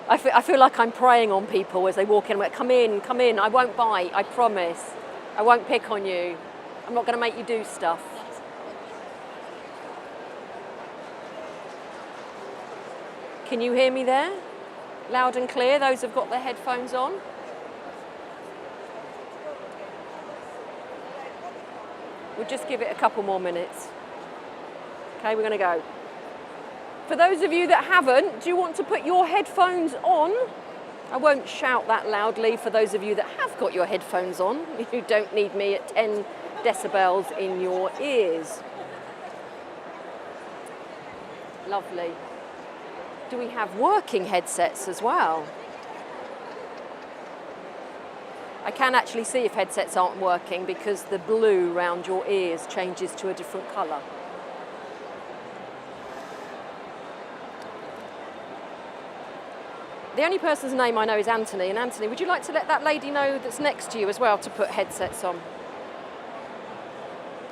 I feel like I'm preying on people as they walk in. Come in, I won't bite, I promise. I won't pick on you. I'm not going to make you do stuff. Can you hear me there? Loud and clear, those who've got their headphones on? We'll just give it a couple more minutes. Okay, we're going to go. For those of you that haven't, do you want to put your headphones on? I won't shout that loudly for those of you that have got your headphones on. You don't need me at 10 decibels in your ears. Lovely. Do we have working headsets as well? I can actually see if headsets aren't working because the blue around your ears changes to a different colour. The only person's name I know is Anthony, and Anthony, would you like to let that lady know that's next to you as well to put headsets on?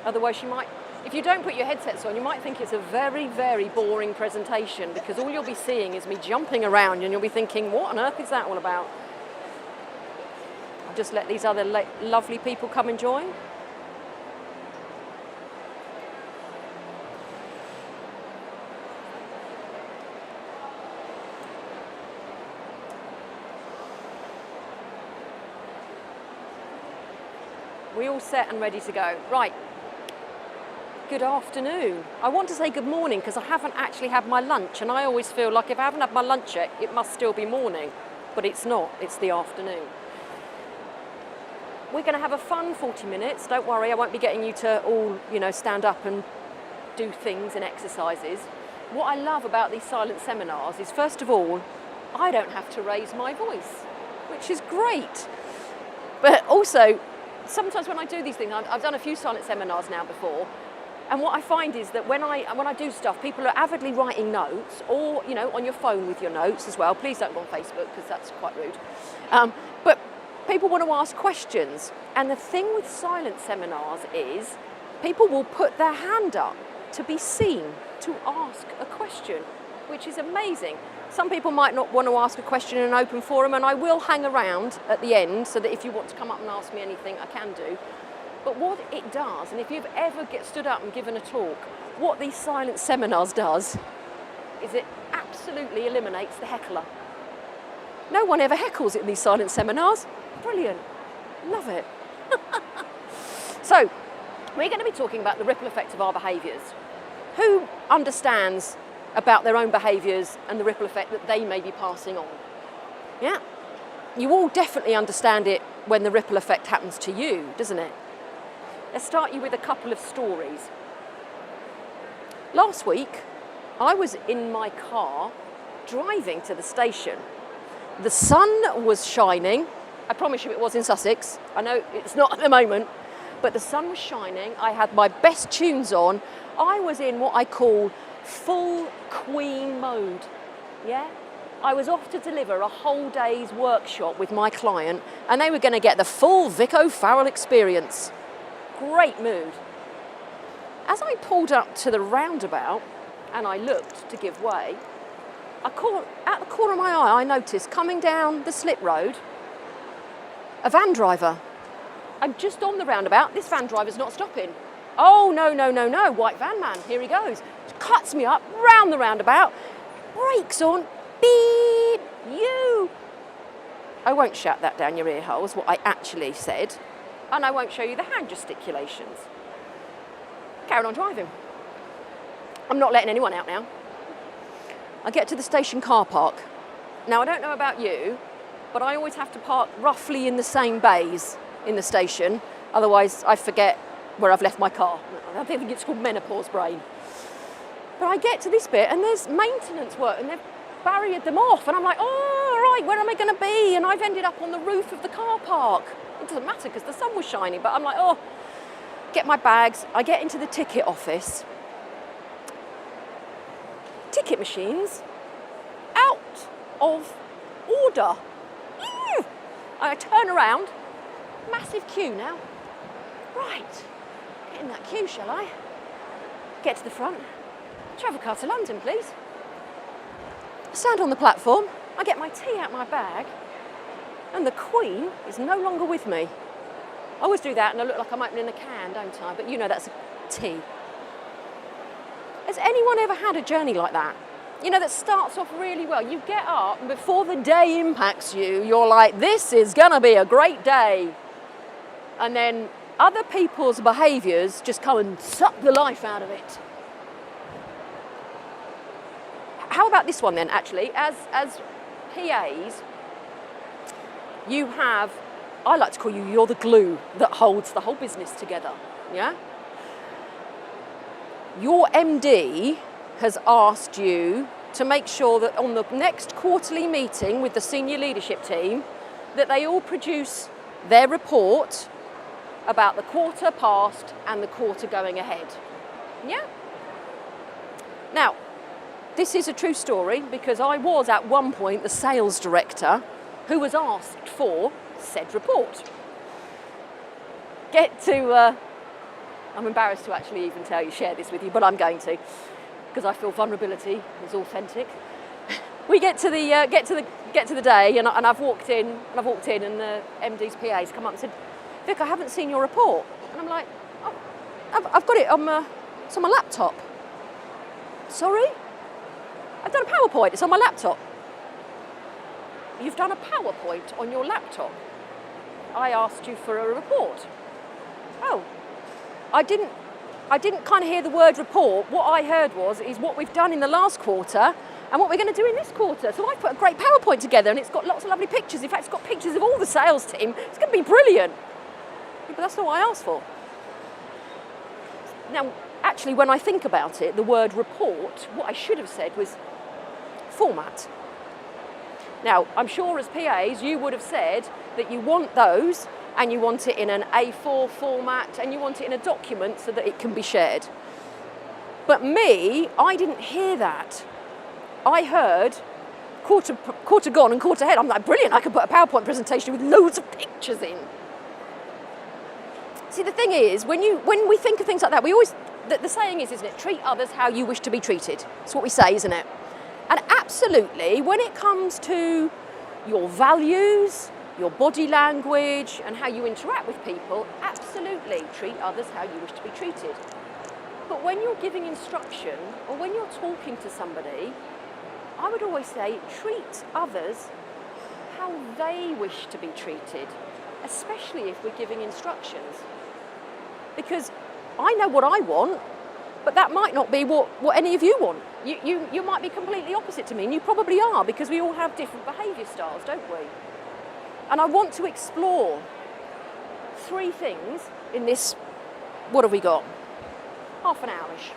Otherwise she might, if you don't put your headsets on, you might think it's a very, very boring presentation because all you'll be seeing is me jumping around and you'll be thinking, what on earth is that all about? I'll just let these other lovely people come and join. We all set and ready to go. Right. Good afternoon. I want to say good morning because I haven't actually had my lunch, and I always feel like if I haven't had my lunch yet, it must still be morning, but it's not. It's the afternoon. We're going to have a fun 40 minutes. Don't worry, I won't be getting you to all, stand up and do things and exercises. What I love about these silent seminars is, first of all, I don't have to raise my voice, which is great. But also, sometimes when I do these things, I've done a few silent seminars now before, and what I find is that when I do stuff, people are avidly writing notes, or on your phone with your notes as well. Please don't go on Facebook because that's quite rude. But people want to ask questions, and the thing with silent seminars is people will put their hand up to be seen to ask a question, which is amazing. Some people might not want to ask a question in an open forum, and I will hang around at the end so that if you want to come up and ask me anything, I can do. But what it does, and if you've ever stood up and given a talk, what these silent seminars does is it absolutely eliminates the heckler. No one ever heckles in these silent seminars. Brilliant. Love it. So, we're going to be talking about the ripple effect of our behaviours. Who understands about their own behaviours and the ripple effect that they may be passing on? Yeah? You all definitely understand it when the ripple effect happens to you, doesn't it? Let's start you with a couple of stories. Last week, I was in my car driving to the station. The sun was shining. I promise you it was in Sussex. I know it's not at the moment, but the sun was shining. I had my best tunes on. I was in what I call full queen mode, yeah? I was off to deliver a whole day's workshop with my client, and they were going to get the full Vic O'Farrell experience. Great mood. As I pulled up to the roundabout and I looked to give way, at the corner of my eye, I noticed coming down the slip road, a van driver. I'm just on the roundabout, this van driver's not stopping. Oh, no, white van man, here he goes. Cuts me up, round the roundabout, brakes on, beep, you. I won't shout that down your ear holes, what I actually said, and I won't show you the hand gesticulations. Carried on driving. I'm not letting anyone out now. I get to the station car park. Now, I don't know about you, but I always have to park roughly in the same bays in the station, otherwise I forget where I've left my car. I think it's called menopause brain. But I get to this bit and there's maintenance work and they've barriered them off, and I'm like, oh, all right, where am I going to be? And I've ended up on the roof of the car park. It doesn't matter because the sun was shining, but I'm like, oh, get my bags. I get into the ticket office. Ticket machines out of order. I turn around, massive queue now. Right, get in that queue, shall I? Get to the front. Travel car to London, please. Stand on the platform. I get my tea out my bag, and the Queen is no longer with me. I always do that, and I look like I'm opening a can, don't I? But you know that's a tea. Has anyone ever had a journey like that? You know, that starts off really well. You get up, and before the day impacts you, you're like, this is gonna be a great day. And then other people's behaviours just come and suck the life out of it. How about this one then, actually? As PAs, you have, I like to call you, you're the glue that holds the whole business together, yeah? Your MD has asked you to make sure that on the next quarterly meeting with the senior leadership team, that they all produce their report about the quarter past and the quarter going ahead. Yeah? Now, this is a true story because I was at one point the sales director who was asked for said report. I'm embarrassed to actually even share this with you, but I'm going to, because I feel vulnerability is authentic. We get to the day, and I've walked in, and the MD's PA's come up and said, "Vic, I haven't seen your report." And I'm like, "Oh, I've got it it's on my laptop." "Sorry? I've done a PowerPoint, it's on my laptop." "You've done a PowerPoint on your laptop? I asked you for a report." "Oh, I didn't kind of hear the word report. What I heard is what we've done in the last quarter and what we're going to do in this quarter. So I put a great PowerPoint together, and it's got lots of lovely pictures. In fact, it's got pictures of all the sales team. It's going to be brilliant." But that's not what I asked for. Now, actually, when I think about it, the word report, what I should have said was format. Now, I'm sure as PAs, you would have said that you want those, and you want it in an A4 format, and you want it in a document so that it can be shared. But me, I didn't hear that. I heard quarter gone and quarter ahead. I'm like, brilliant, I can put a PowerPoint presentation with loads of pictures in. See, the thing is, when we think of things like that, we always, the saying is, isn't it, treat others how you wish to be treated. That's what we say, isn't it? And absolutely, when it comes to your values, your body language, and how you interact with people, absolutely treat others how you wish to be treated. But when you're giving instruction, or when you're talking to somebody, I would always say, treat others how they wish to be treated, especially if we're giving instructions. Because I know what I want, but that might not be what any of you want. You might be completely opposite to me, and you probably are, because we all have different behaviour styles, don't we? And I want to explore 3 things in this, what have we got? Half an hour-ish.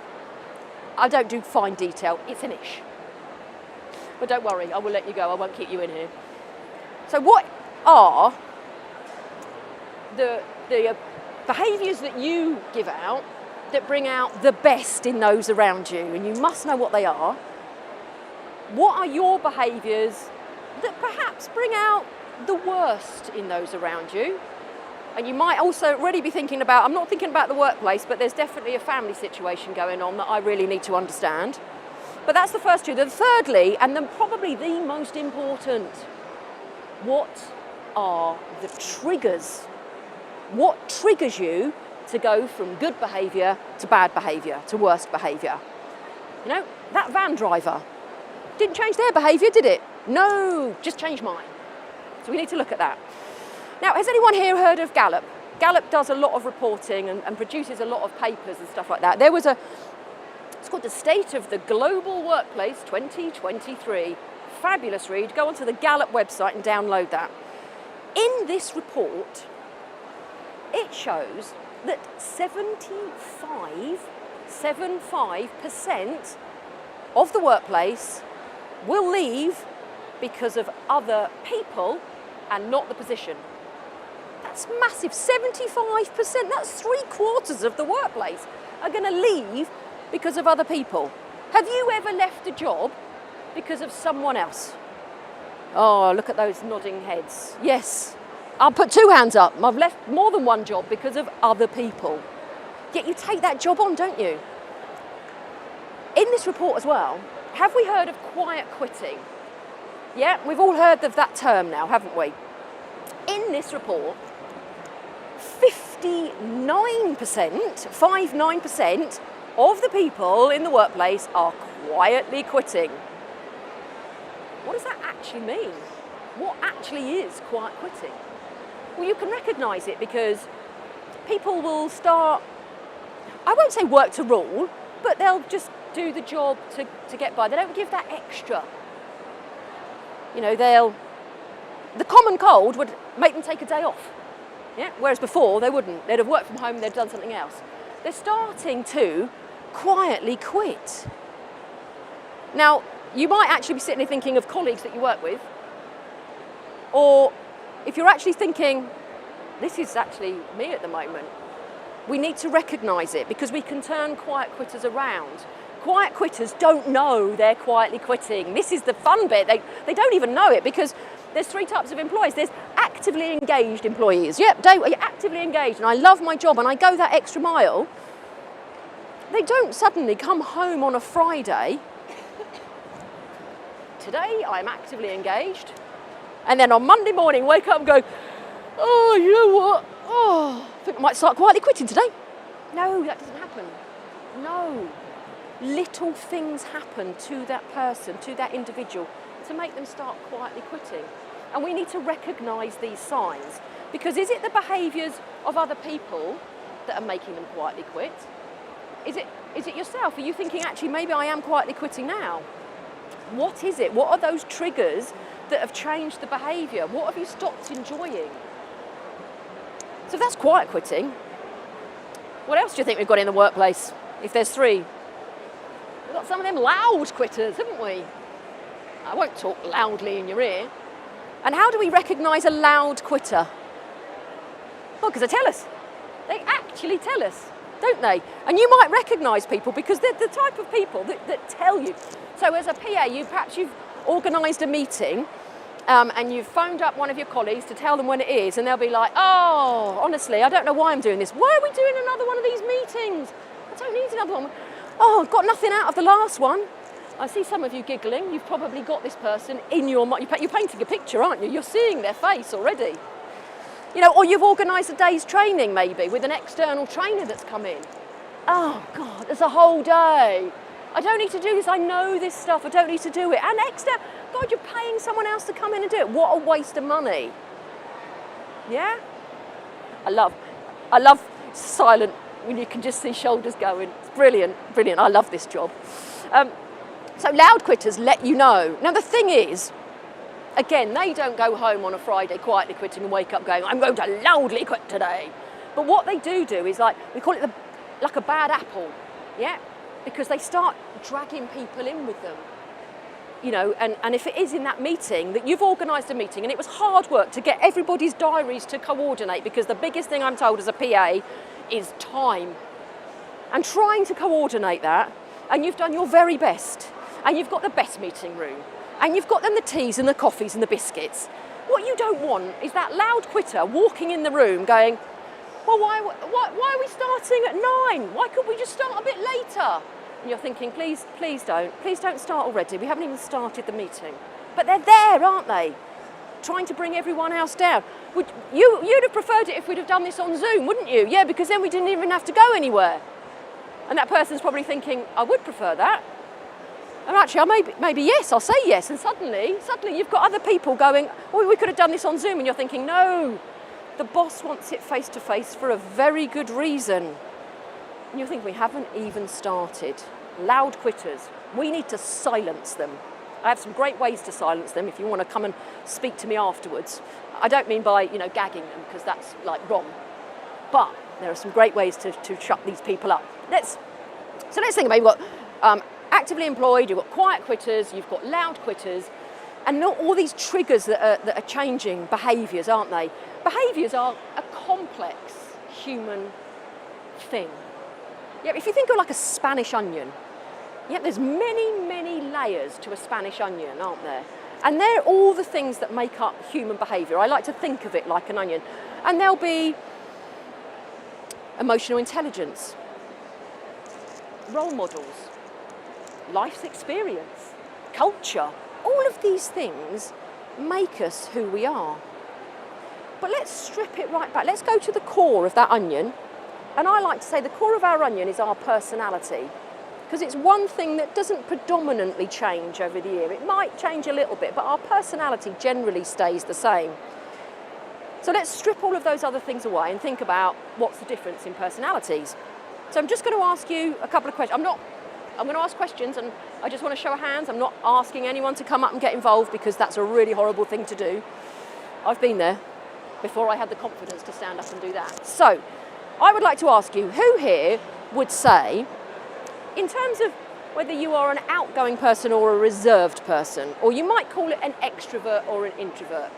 I don't do fine detail, it's an ish. But don't worry, I will let you go, I won't keep you in here. So what are the behaviours that you give out that bring out the best in those around you? And you must know what they are. What are your behaviours that perhaps bring out the worst in those around you? And you might also already be thinking about, I'm not thinking about the workplace, but there's definitely a family situation going on that I really need to understand. But that's the first 2. Then thirdly, and then probably the most important, what are the triggers? What triggers you to go from good behaviour to bad behaviour, to worst behaviour? You know, that van driver didn't change their behaviour, did it? No, just changed mine. So we need to look at that. Now, has anyone here heard of Gallup? Gallup does a lot of reporting and produces a lot of papers and stuff like that. There was it's called the State of the Global Workplace 2023. Fabulous read. Go onto the Gallup website and download that. In this report, it shows that 75% of the workplace will leave because of other people and not the position. That's massive, 75%, that's 3/4 of the workplace are going to leave because of other people. Have you ever left a job because of someone else? Oh, look at those nodding heads. Yes, I'll put 2 hands up. I've left more than one job because of other people. Yet you take that job on, don't you? In this report as well, have we heard of quiet quitting? Yeah, we've all heard of that term now, haven't we? In this report, 59% of the people in the workplace are quietly quitting. What does that actually mean? What actually is quiet quitting? Well, you can recognise it because people will start, I won't say work to rule, but they'll just do the job to get by. They don't give that extra. You know, the common cold would make them take a day off. Yeah? Whereas before they wouldn't. They'd have worked from home, they'd done something else. They're starting to quietly quit. Now, you might actually be sitting there thinking of colleagues that you work with, or if you're actually thinking, this is actually me at the moment, we need to recognise it because we can turn quiet quitters around. Quiet quitters don't know they're quietly quitting. This is the fun bit. They don't even know it because there's three types of employees. There's actively engaged employees. Yep, you're actively engaged and I love my job and I go that extra mile. They don't suddenly come home on a Friday. Today I'm actively engaged. And then on Monday morning wake up and go, oh, you know what? Oh, I think I might start quietly quitting today. No, that doesn't happen. No. Little things happen to that person, to that individual, to make them start quietly quitting. And we need to recognise these signs because is it the behaviours of other people that are making them quietly quit? Is it yourself? Are you thinking, actually, maybe I am quietly quitting now? What is it? What are those triggers that have changed the behaviour? What have you stopped enjoying? So if that's quiet quitting, what else do you think we've got in the workplace? If there's three. We've got some of them loud quitters, haven't we? I won't talk loudly in your ear. And how do we recognise a loud quitter? Well, because they tell us. They actually tell us, don't they? And you might recognise people because they're the type of people that tell you. So as a PA, perhaps you've organised a meeting and you've phoned up one of your colleagues to tell them when it is, and they'll be like, oh, honestly, I don't know why I'm doing this. Why are we doing another one of these meetings? I don't need another one. Oh, I've got nothing out of the last one. I see some of you giggling. You've probably got this person in your mind. You're painting a picture, aren't you? You're seeing their face already. You know, or you've organised a day's training maybe with an external trainer that's come in. Oh, God, there's a whole day. I don't need to do this. I know this stuff. I don't need to do it. And God, you're paying someone else to come in and do it. What a waste of money. Yeah? I love silent when you can just see shoulders going. It's brilliant, brilliant. I love this job. So loud quitters let you know. Now the thing is, again, they don't go home on a Friday quietly quitting and wake up going, I'm going to loudly quit today. But what they do is like, we call it like a bad apple, yeah? Because they start dragging people in with them. You know, and if it is in that meeting that you've organised a meeting and it was hard work to get everybody's diaries to coordinate because the biggest thing I'm told as a PA is time. And trying to coordinate that, and you've done your very best, and you've got the best meeting room, and you've got them the teas and the coffees and the biscuits. What you don't want is that loud quitter walking in the room going, well, why are we starting at 9? Why could we just start a bit later? And you're thinking, please don't start already. We haven't even started the meeting. But they're there, aren't they? Trying to bring everyone else down. You'd have preferred it if we'd have done this on Zoom, wouldn't you? Yeah, because then we didn't even have to go anywhere. And that person's probably thinking, I would prefer that. And actually, maybe yes, I'll say yes. And suddenly you've got other people going, well, we could have done this on Zoom. And you're thinking, no, the boss wants it face to face for a very good reason. And you think we haven't even started. Loud quitters, we need to silence them. I have some great ways to silence them if you want to come and speak to me afterwards. I don't mean by, gagging them, because that's like wrong. But there are some great ways to shut these people up. Let's think about, you've got actively employed, you've got quiet quitters, you've got loud quitters, and not all these triggers that are changing behaviours, aren't they? Behaviours are a complex human thing. Yeah, if you think of like a Spanish onion, yeah, there's many layers to a Spanish onion, aren't there? And they're all the things that make up human behaviour. I like to think of it like an onion. And there'll be emotional intelligence, role models, life's experience, culture, all of these things make us who we are. But let's strip it right back. Let's go to the core of that onion. And I like to say the core of our onion is our personality, because it's one thing that doesn't predominantly change over the year. It might change a little bit, but our personality generally stays the same. So let's strip all of those other things away and think about what's the difference in personalities. So I'm just going to ask you a couple of questions. I'm going to ask questions, and I just want to show of hands. I'm not asking anyone to come up and get involved, because that's a really horrible thing to do. I've been there before I had the confidence to stand up and do that. So I would like to ask you, who here would say, in terms of whether you are an outgoing person or a reserved person, or you might call it an extrovert or an introvert,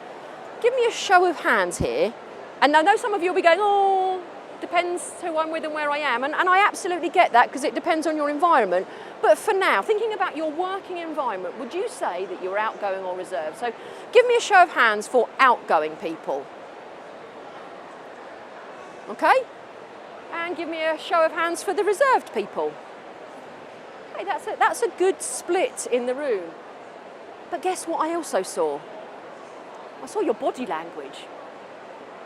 give me a show of hands here. And I know some of you will be going, oh, depends who I'm with and where I am. And I absolutely get that, because it depends on your environment. But for now, thinking about your working environment, would you say that you're outgoing or reserved? So give me a show of hands for outgoing people. Okay? And give me a show of hands for the reserved people. Okay, that's a good split in the room. But guess what I also saw? I saw your body language.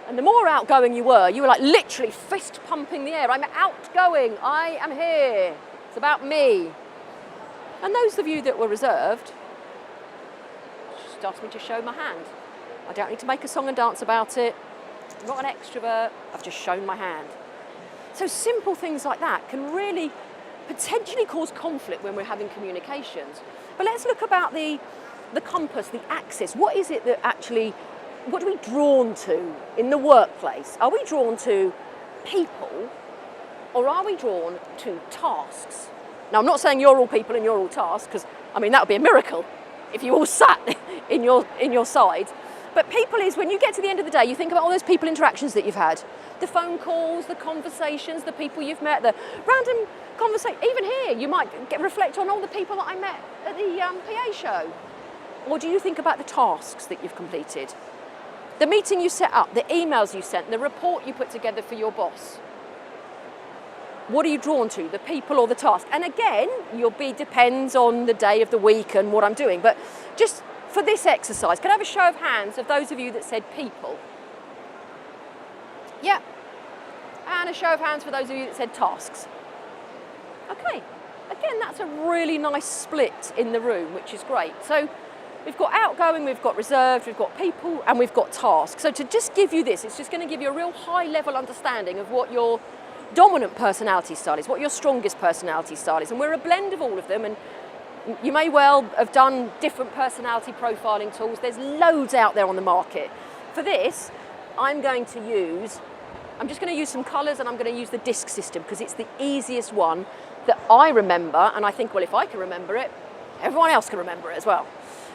And the more outgoing you were like literally fist pumping the air. I'm outgoing, I am here. It's about me. And those of you that were reserved, just asked me to show my hand. I don't need to make a song and dance about it. I'm not an extrovert, I've just shown my hand. So simple things like that can really potentially cause conflict when we're having communications. But let's look about the compass, the axis. What is it that actually, what are we drawn to in the workplace? Are we drawn to people, or are we drawn to tasks? Now, I'm not saying you're all people and you're all tasks, because, I mean, that would be a miracle if you all sat in your side. But people is, when you get to the end of the day, you think about all those people interactions that you've had. The phone calls, the conversations, the people you've met, the random conversation. Even here, you might reflect on all the people that I met at the PA show. Or do you think about the tasks that you've completed? The meeting you set up, the emails you sent, the report you put together for your boss. What are you drawn to, the people or the task? And again, depends on the day of the week and what I'm doing. But just for this exercise, can I have a show of hands of those of you that said people? Yeah. And a show of hands for those of you that said tasks. Okay. Again, that's a really nice split in the room, which is great. So we've got outgoing, we've got reserved, we've got people, and we've got tasks. So to just give you this, it's just going to give you a real high-level understanding of what your dominant personality style is, what your strongest personality style is. And we're a blend of all of them, and you may well have done different personality profiling tools. There's loads out there on the market. For this, I'm just going to use some colours, and I'm going to use the disc system, because it's the easiest one that I remember, and I think, well, if I can remember it, everyone else can remember it as well.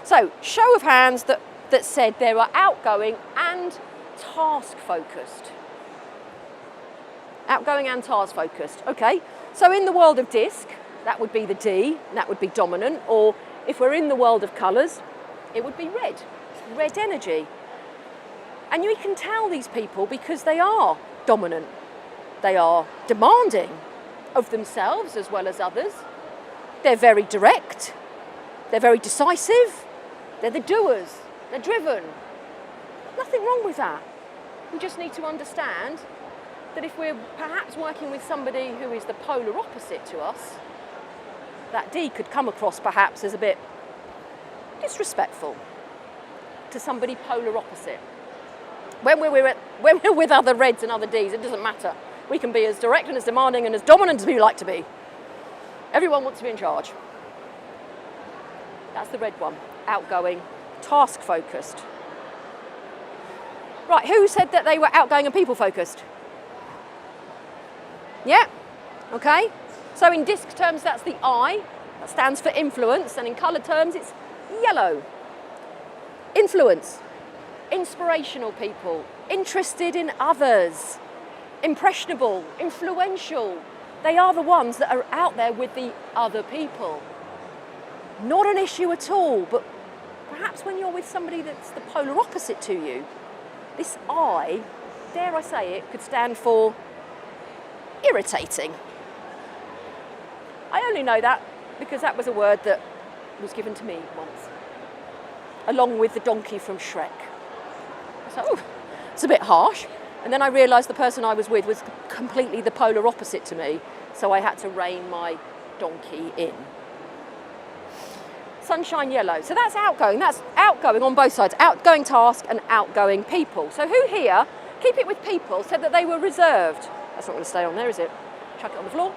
So, show of hands that said they were outgoing and task-focused. Outgoing and task-focused. Okay, so in the world of disc, that would be the D, and that would be dominant, or if we're in the world of colours, it would be red energy. And you can tell these people because they are dominant. They are demanding of themselves as well as others. They're very direct. They're very decisive. They're the doers. They're driven. Nothing wrong with that. We just need to understand that if we're perhaps working with somebody who is the polar opposite to us, that D could come across perhaps as a bit disrespectful to somebody polar opposite. When we're with other reds and other Ds, it doesn't matter. We can be as direct and as demanding and as dominant as we like to be. Everyone wants to be in charge. That's the red one. Outgoing, task-focused. Right, who said that they were outgoing and people-focused? Yeah, okay. So in disc terms, that's the I. That stands for influence, and in colour terms, it's yellow. Influence. Inspirational people. Interested in others. Impressionable. Influential. They are the ones that are out there with the other people. Not an issue at all, but perhaps when you're with somebody that's the polar opposite to you, this I, dare I say it, could stand for irritating. I only know that because that was a word that was given to me once. along with the donkey from Shrek. So, oh, it's a bit harsh. And then I realised the person I was with was completely the polar opposite to me, so I had to rein my donkey in. Sunshine yellow. So that's outgoing. That's outgoing on both sides. Outgoing task and outgoing people. So who here, keep it with people, said that they were reserved? That's not going to stay on there, is it? Chuck it on the floor.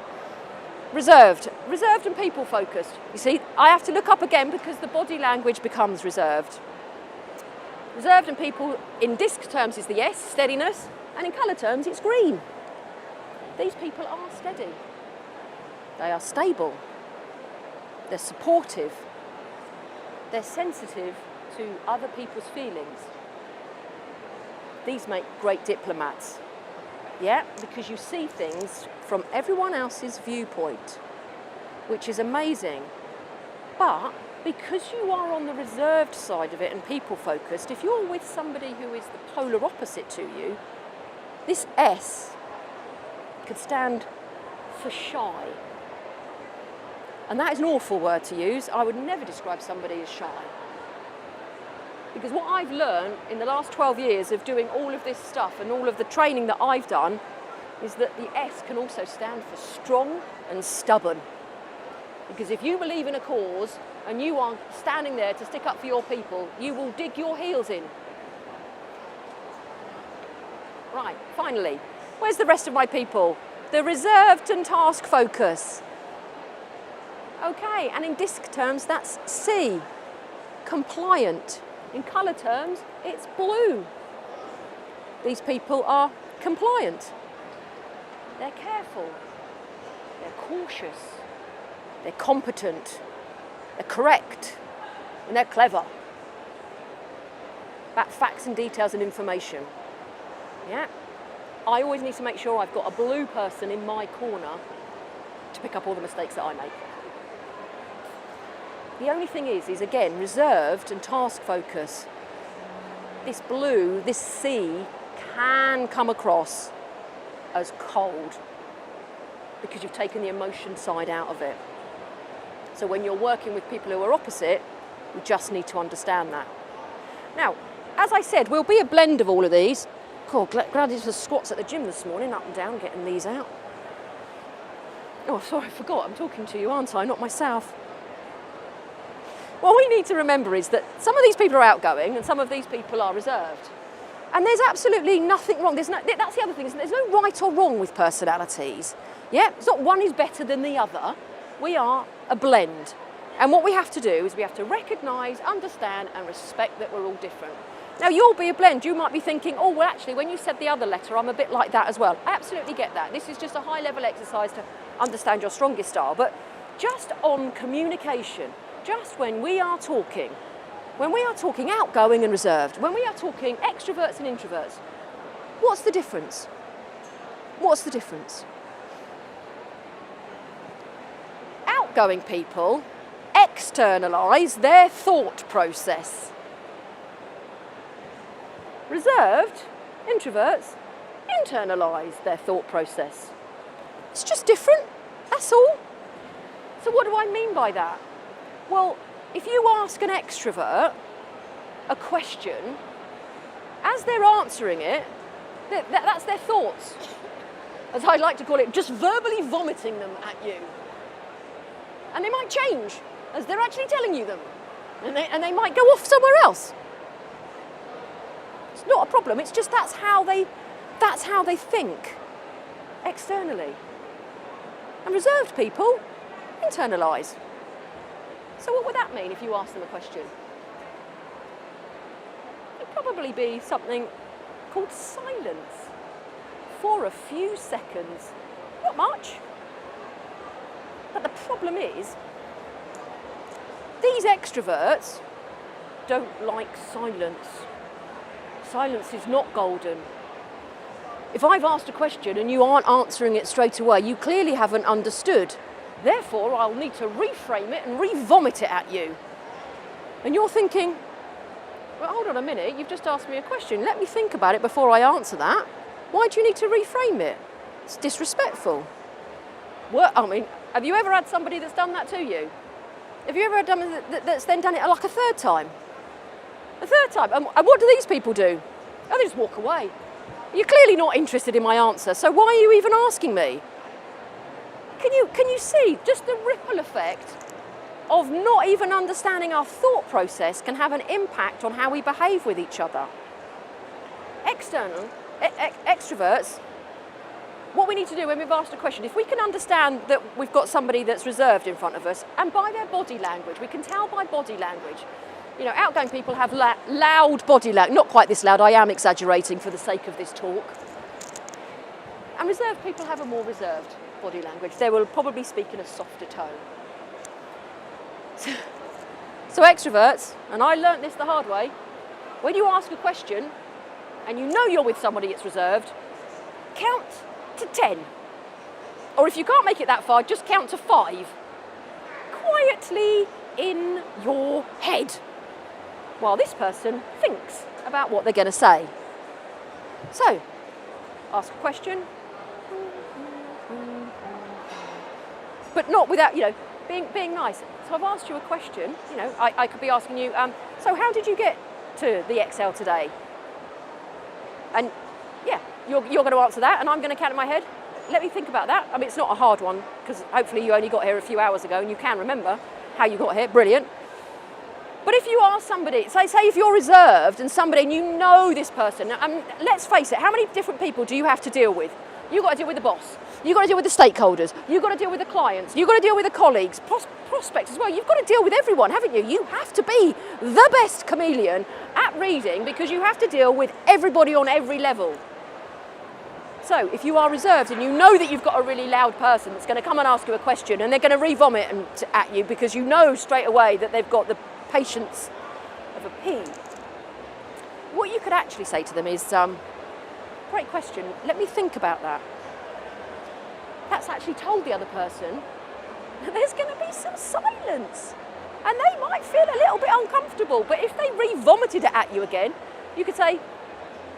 Reserved. Reserved and people focused. You see, I have to look up again because the body language becomes reserved. Reserved and people in disc terms is the S, steadiness, and in colour terms it's green. These people are steady. They are stable. They're supportive. They're sensitive to other people's feelings. These make great diplomats. Yeah, because you see things from everyone else's viewpoint, which is amazing. But because you are on the reserved side of it and people focused, if you're with somebody who is the polar opposite to you, this S could stand for shy. And that is an awful word to use. I would never describe somebody as shy. Because what I've learned in the last 12 years of doing all of this stuff and all of the training that I've done is that the S can also stand for strong and stubborn. Because if you believe in a cause and you are standing there to stick up for your people, you will dig your heels in. Right, finally, where's the rest of my people? The reserved and task focus. Okay, and in disc terms, that's C, compliant. In colour terms, it's blue. These people are compliant. They're careful. They're cautious. They're competent. They're correct. And they're clever. About facts and details and information. Yeah. I always need to make sure I've got a blue person in my corner to pick up all the mistakes that I make. The only thing is again, reserved and task focus. This blue, this C, can come across as cold because you've taken the emotion side out of it. So when you're working with people who are opposite, you just need to understand that. Now, as I said, we'll be a blend of all of these. God, glad I did the squats at the gym this morning, up and down, getting these out. Oh, sorry, I forgot. I'm talking to you, aren't I? Not myself. What we need to remember is that some of these people are outgoing and some of these people are reserved. And there's absolutely nothing wrong. That's the other thing, isn't there? There's no right or wrong with personalities. Yeah, it's not one is better than the other. We are a blend. And what we have to do is we have to recognise, understand and respect that we're all different. Now, you'll be a blend. You might be thinking, oh, well, actually, when you said the other letter, I'm a bit like that as well. I absolutely get that. This is just a high-level exercise to understand your strongest style. But just on communication, just when we are talking outgoing and reserved, when we are talking extroverts and introverts, what's the difference? What's the difference? Outgoing people externalise their thought process. Reserved introverts internalise their thought process. It's just different, that's all. So what do I mean by that? Well, if you ask an extrovert a question, as they're answering it, that's their thoughts. As I like to call it, just verbally vomiting them at you. And they might change as they're actually telling you them. And they might go off somewhere else. It's not a problem, it's just that's how they think externally. And reserved people internalise. So what would that mean if you asked them a question? It'd probably be something called silence for a few seconds. Not much. But the problem is, these extroverts don't like silence. Silence is not golden. If I've asked a question and you aren't answering it straight away, you clearly haven't understood. Therefore, I'll need to reframe it and re-vomit it at you. And you're thinking, well, hold on a minute, you've just asked me a question. Let me think about it before I answer that. Why do you need to reframe it? It's disrespectful. Well, I mean, have you ever had somebody that's done that to you? Have you ever had someone that's then done it like a third time? The third time, and what do these people do? Oh, they just walk away. You're clearly not interested in my answer, so why are you even asking me? Can you see just the ripple effect of not even understanding our thought process can have an impact on how we behave with each other? Extroverts, what we need to do when we've asked a question, if we can understand that we've got somebody that's reserved in front of us, and by their body language, we can tell by body language. You know, outgoing people have loud body language, not quite this loud, I am exaggerating for the sake of this talk. And reserved people have a more reserved body language. They will probably speak in a softer tone. So extroverts, and I learnt this the hard way, when you ask a question and you know you're with somebody that's reserved, count to 10. Or if you can't make it that far, just count to 5. Quietly in your head, while this person thinks about what they're going to say. So, ask a question, but not without, being nice. So I've asked you a question, I could be asking you, so how did you get to the XL today? And yeah, you're going to answer that, and I'm going to count in my head. Let me think about that. I mean, it's not a hard one, because hopefully you only got here a few hours ago and you can remember how you got here. Brilliant. But if you ask somebody, say if you're reserved and you know this person, let's face it, how many different people do you have to deal with? You've got to deal with the boss, you've got to deal with the stakeholders, you've got to deal with the clients, you've got to deal with the colleagues, prospects as well. You've got to deal with everyone, haven't you? You have to be the best chameleon at reading because you have to deal with everybody on every level. So if you are reserved and you know that you've got a really loud person that's going to come and ask you a question and they're going to re-vomit at you because you know straight away that they've got the patience of a pea, what you could actually say to them is, great question, let me think about that. That's actually told the other person that there's going to be some silence and they might feel a little bit uncomfortable, but if they re-vomited it at you again, you could say,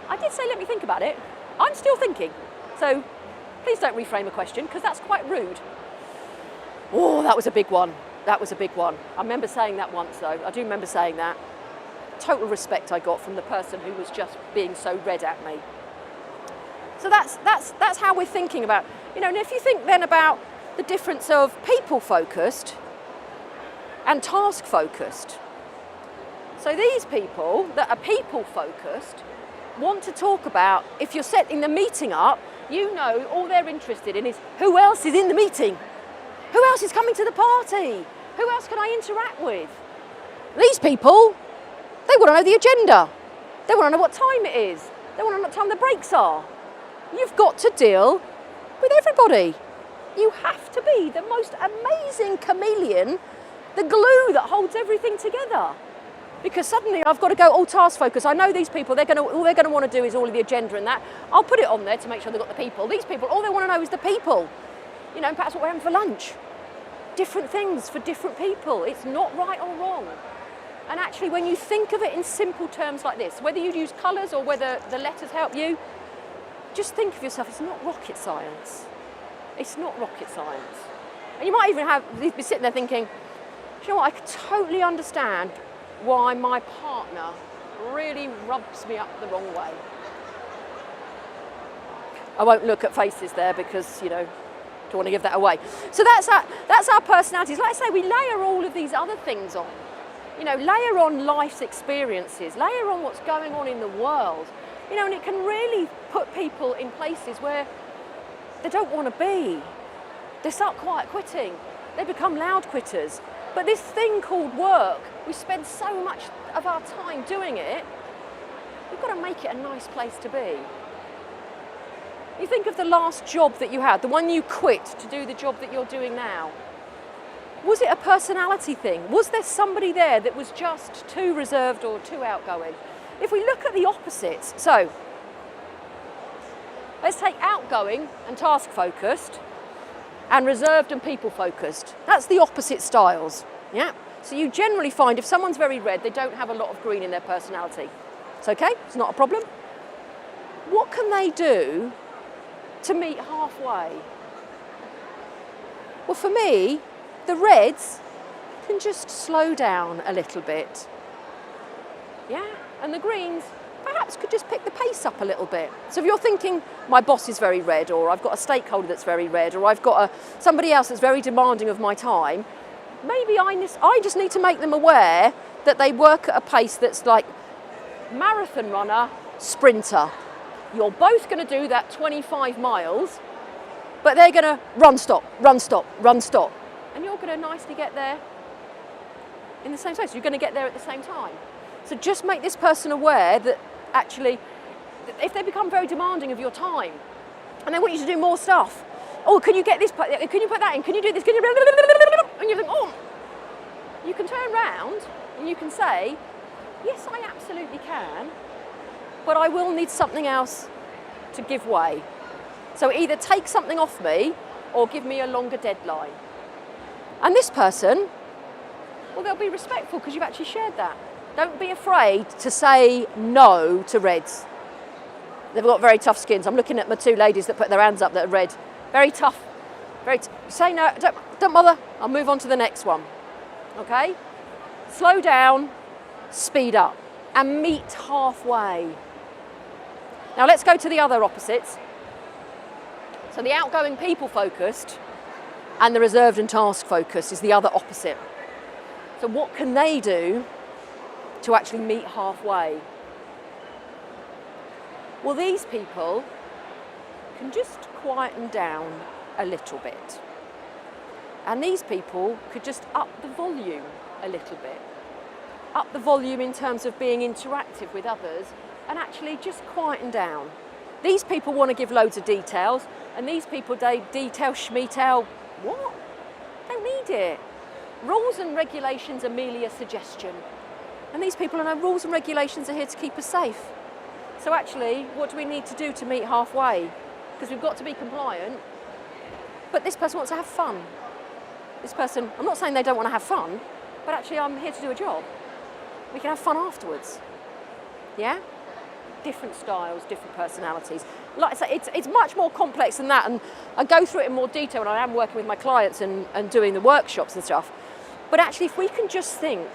I did say let me think about it, I'm still thinking, so please don't reframe a question because that's quite rude. Oh, that was a big one. That was a big one. I remember saying that once though. I do remember saying that. Total respect I got from the person who was just being so red at me. So that's how we're thinking about, and if you think then about the difference of people-focused and task-focused. So these people that are people-focused want to talk about, if you're setting the meeting up, all they're interested in is who else is in the meeting? Who else is coming to the party? Who else can I interact with? These people, they want to know the agenda. They want to know what time it is. They want to know what time the breaks are. You've got to deal with everybody. You have to be the most amazing chameleon, the glue that holds everything together. Because suddenly I've got to go all task focus. I know these people, all they're going to want to do is all of the agenda and that. I'll put it on there to make sure they've got the people. These people, all they want to know is the people. And perhaps what we're having for lunch. Different things for different people. It's not right or wrong. And actually, when you think of it in simple terms like this, whether you use colours or whether the letters help you, just think of yourself, it's not rocket science. It's not rocket science. And you might even be sitting there thinking, do you know what, I could totally understand why my partner really rubs me up the wrong way. I won't look at faces there because, don't want to give that away. So that's our personalities. Like I say, we layer all of these other things on. Layer on life's experiences, layer on what's going on in the world. And it can really put people in places where they don't want to be. They start quiet quitting. They become loud quitters. But this thing called work, we spend so much of our time doing it, we've got to make it a nice place to be. You think of the last job that you had, the one you quit to do the job that you're doing now. Was it a personality thing? Was there somebody there that was just too reserved or too outgoing? If we look at the opposites, so let's take outgoing and task-focused and reserved and people-focused. That's the opposite styles, yeah? So you generally find if someone's very red, they don't have a lot of green in their personality. It's okay, it's not a problem. What can they do to meet halfway? Well, for me, the reds can just slow down a little bit. Yeah, and the greens perhaps could just pick the pace up a little bit. So if you're thinking, my boss is very red, or I've got a stakeholder that's very red, or I've got somebody else that's very demanding of my time, maybe I just need to make them aware that they work at a pace that's like marathon runner, sprinter. You're both going to do that 25 miles, but they're going to run, stop, run, stop, run, stop. And you're going to nicely get there in the same place. You're going to get there at the same time. So just make this person aware that actually, if they become very demanding of your time and they want you to do more stuff, oh, can you get this, can you put that in, can you do this, can you, and you think, oh, you can turn around and you can say, yes, I absolutely can, but I will need something else to give way. So either take something off me or give me a longer deadline. And this person, well, they'll be respectful because you've actually shared that. Don't be afraid to say no to reds. They've got very tough skins. I'm looking at my two ladies that put their hands up that are red. Very tough. Say no, don't bother. I'll move on to the next one. Okay? Slow down, speed up, and meet halfway. Now let's go to the other opposites. So the outgoing people-focused and the reserved and task-focused is the other opposite. So what can they do to actually meet halfway? Well, these people can just quieten down a little bit. And these people could just up the volume a little bit. Up the volume in terms of being interactive with others and actually just quieten down. These people want to give loads of details, and these people, they detail, schmeetail, what? Don't need it. Rules and regulations are merely a suggestion. And these people know rules and regulations are here to keep us safe. So actually, what do we need to do to meet halfway? Because we've got to be compliant, but this person wants to have fun. This person, I'm not saying they don't want to have fun, but actually I'm here to do a job. We can have fun afterwards. Yeah? Different styles, different personalities. Like I say, it's much more complex than that, and I go through it in more detail when I am working with my clients and doing the workshops and stuff. But actually, if we can just think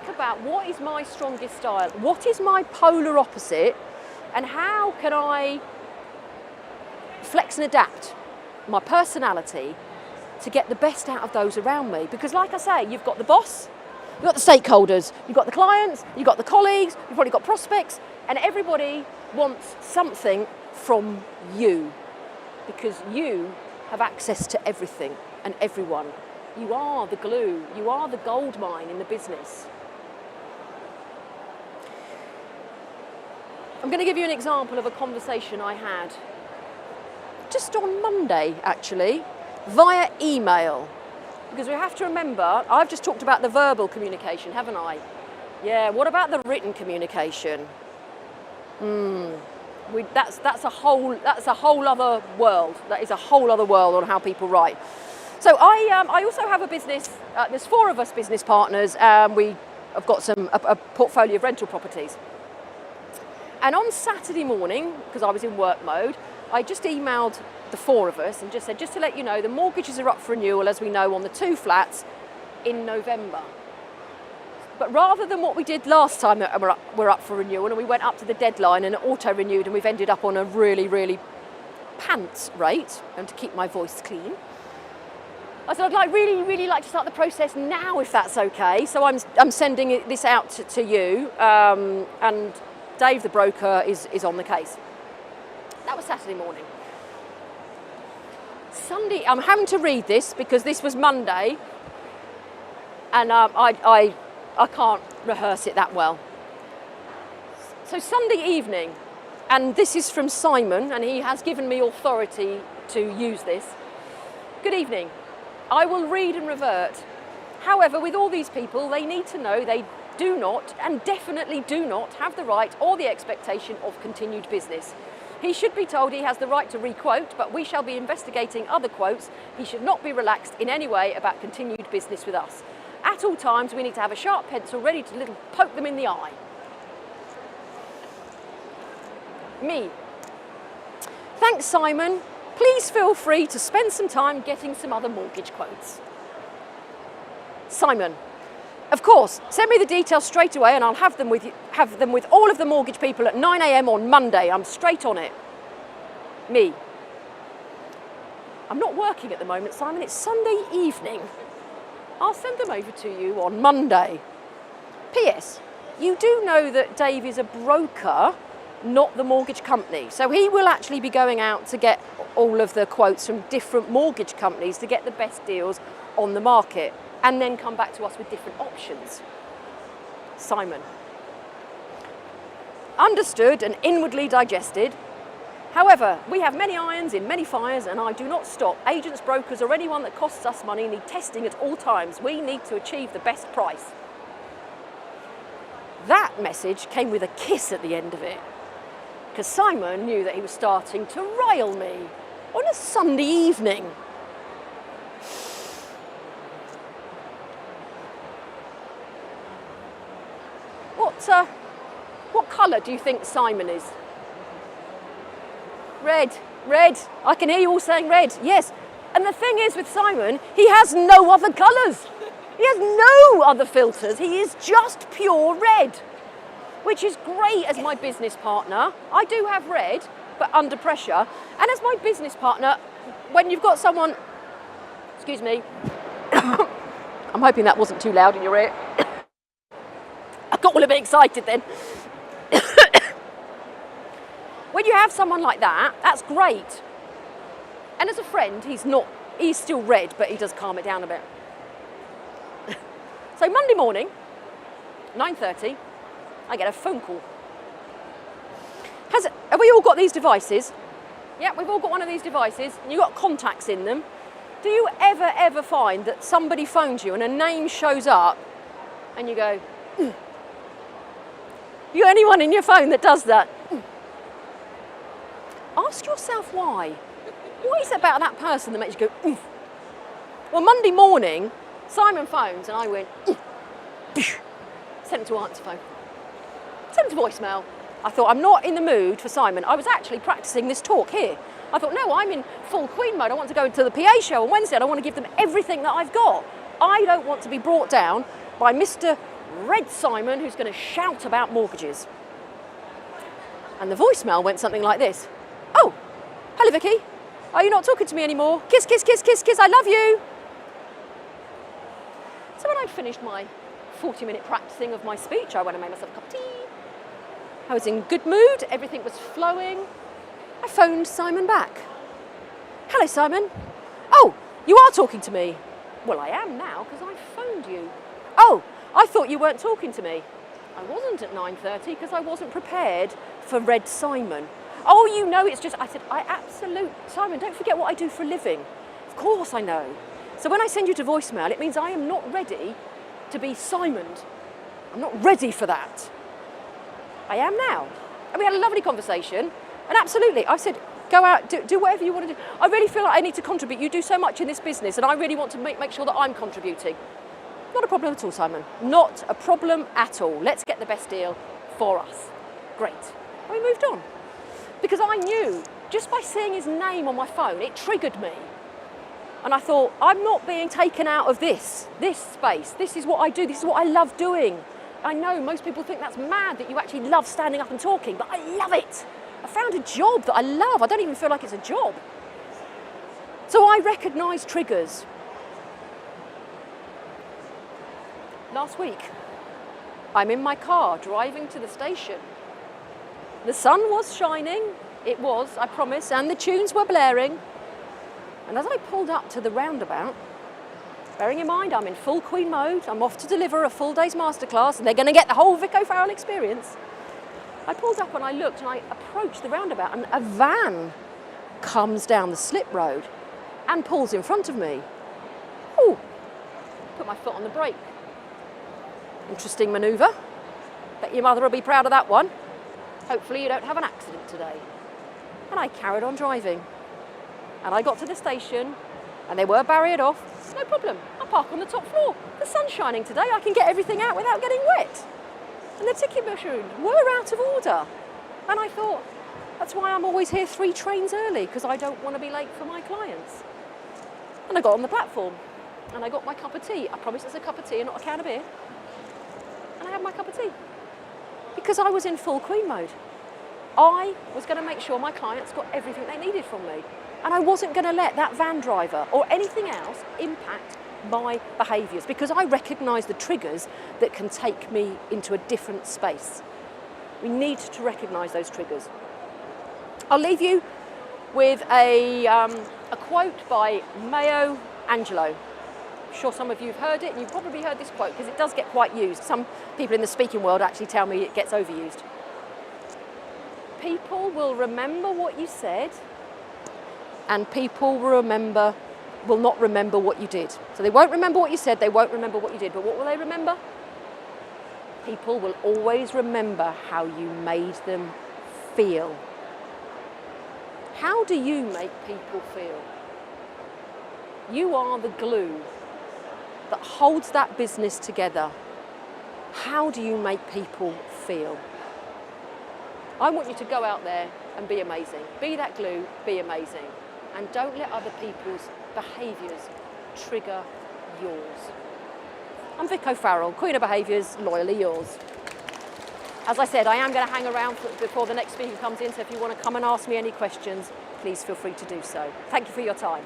about what is my strongest style, what is my polar opposite, and how can I flex and adapt my personality to get the best out of those around me. Because like I say, you've got the boss, you've got the stakeholders, you've got the clients, you've got the colleagues, you've probably got prospects, and everybody wants something from you because you have access to everything and everyone. You are the glue, you are the gold mine in the business. I'm going to give you an example of a conversation I had just on Monday, actually, via email. Because we have to remember, I've just talked about the verbal communication, haven't I? Yeah, what about the written communication? That's a whole other world. That is a whole other world on how people write. So I also have a business. There's 4 of us business partners. We have got a portfolio of rental properties. And on Saturday morning, because I was in work mode, I just emailed the 4 of us and just said, just to let you know, the mortgages are up for renewal, as we know, on the 2 flats in November. But rather than what we did last time, that we're up for renewal, and we went up to the deadline and auto-renewed, and we've ended up on a really, really pants rate, and to keep my voice clean. I said, I'd really like to start the process now, if that's okay. So I'm sending this out to you, and Dave, the broker, is on the case. That was Saturday morning. Sunday, I'm having to read this because this was Monday, and I can't rehearse it that well. So Sunday evening, and this is from Simon, and he has given me authority to use this. Good evening. I will read and revert. However, with all these people, they need to know they do not, and definitely do not, have the right or the expectation of continued business. He should be told he has the right to re-quote, but we shall be investigating other quotes. He should not be relaxed in any way about continued business with us. At all times, we need to have a sharp pencil ready to poke them in the eye. Me. Thanks, Simon. Please feel free to spend some time getting some other mortgage quotes. Simon. Of course, send me the details straight away and I'll have them with all of the mortgage people at 9 a.m. on Monday. I'm straight on it. Me. I'm not working at the moment, Simon. It's Sunday evening. I'll send them over to you on Monday. P.S. You do know that Dave is a broker, not the mortgage company. So he will actually be going out to get all of the quotes from different mortgage companies to get the best deals on the market and then come back to us with different options. Simon. Understood and inwardly digested. However, we have many irons in many fires and I do not stop. Agents, brokers or anyone that costs us money need testing at all times. We need to achieve the best price. That message came with a kiss at the end of it, because Simon knew that he was starting to rile me on a Sunday evening. What colour do you think Simon is? Red, red. I can hear you all saying red, yes. And the thing is with Simon, he has no other colours. He has no other filters. He is just pure red, which is great as my business partner. I do have red, but under pressure. And as my business partner, when you've got someone, excuse me, I'm hoping that wasn't too loud in your ear. I got all a bit excited then. When you have someone like that, that's great. And as a friend, he's still red, but he does calm it down a bit. So Monday morning, 9:30, I get a phone call. Have we all got these devices? Yeah, we've all got one of these devices, and you've got contacts in them. Do you ever find that somebody phones you and a name shows up and you go, mm. You got anyone in your phone that does that? Mm. Ask yourself why. What is it about that person that makes you go, mm? Well, Monday morning, Simon phones and I went, mm. Sent him to answer phone. Sent him to voicemail. I thought, I'm not in the mood for Simon. I was actually practicing this talk here. I thought, no, I'm in full Queen mode. I want to go to the PA show on Wednesday and I want to give them everything that I've got. I don't want to be brought down by Mr. Red Simon who's going to shout about mortgages. And the voicemail went something like this. Oh, hello Vicky. Are you not talking to me anymore? Kiss, kiss, kiss, kiss, kiss, I love you. So when I'd finished my 40-minute practicing of my speech, I went and made myself a cup of tea. I was in good mood, everything was flowing. I phoned Simon back. Hello, Simon. Oh, you are talking to me. Well, I am now because I phoned you. Oh, I thought you weren't talking to me. I wasn't at 9:30 because I wasn't prepared for Red Simon. Oh, you know, it's just, I said, Simon, don't forget what I do for a living. Of course I know. So when I send you to voicemail, it means I am not ready to be Simoned. I'm not ready for that. I am now. And we had a lovely conversation. And absolutely, I said, go out, do whatever you want to do. I really feel like I need to contribute. You do so much in this business, and I really want to make sure that I'm contributing. Not a problem at all, Simon. Not a problem at all. Let's get the best deal for us. Great. And we moved on. Because I knew, just by seeing his name on my phone, it triggered me. And I thought, I'm not being taken out of this space. This is what I do. This is what I love doing. I know most people think that's mad that you actually love standing up and talking, but I love it. I found a job that I love. I don't even feel like it's a job. So I recognise triggers. Last week, I'm in my car driving to the station. The sun was shining. It was, I promise, and the tunes were blaring. And as I pulled up to the roundabout, bearing in mind I'm in full Queen mode, I'm off to deliver a full day's masterclass and they're going to get the whole Vic O'Farrell experience. I pulled up and I looked and I approached the roundabout and a van comes down the slip road and pulls in front of me. Ooh, put my foot on the brake. Interesting manoeuvre. Bet your mother will be proud of that one. Hopefully you don't have an accident today. And I carried on driving. And I got to the station and they were barriered off. No problem, I'll park on the top floor. The sun's shining today, I can get everything out without getting wet. And the ticket machines were out of order. And I thought, that's why I'm always here 3 trains early, because I don't want to be late for my clients. And I got on the platform and I got my cup of tea. I promise it's a cup of tea and not a can of beer. have my cup of tea. Because I was in full queen mode. I was going to make sure my clients got everything they needed from me. And I wasn't going to let that van driver or anything else impact my behaviours, because I recognise the triggers that can take me into a different space. We need to recognise those triggers. I'll leave you with a quote by Maya Angelou. I'm sure some of you have heard it, and you've probably heard this quote because it does get quite used. Some people in the speaking world actually tell me it gets overused. People will remember what you said, and people will not remember what you did. So they won't remember what you said, they won't remember what you did, but what will they remember? People will always remember how you made them feel. How do you make people feel? You are the glue that holds that business together. How do you make people feel? I want you to go out there and be amazing. Be that glue, be amazing. And don't let other people's behaviours trigger yours. I'm Vic O'Farrell, Queen of Behaviours, loyally yours. As I said, I am going to hang around before the next speaker comes in, so if you want to come and ask me any questions, please feel free to do so. Thank you for your time.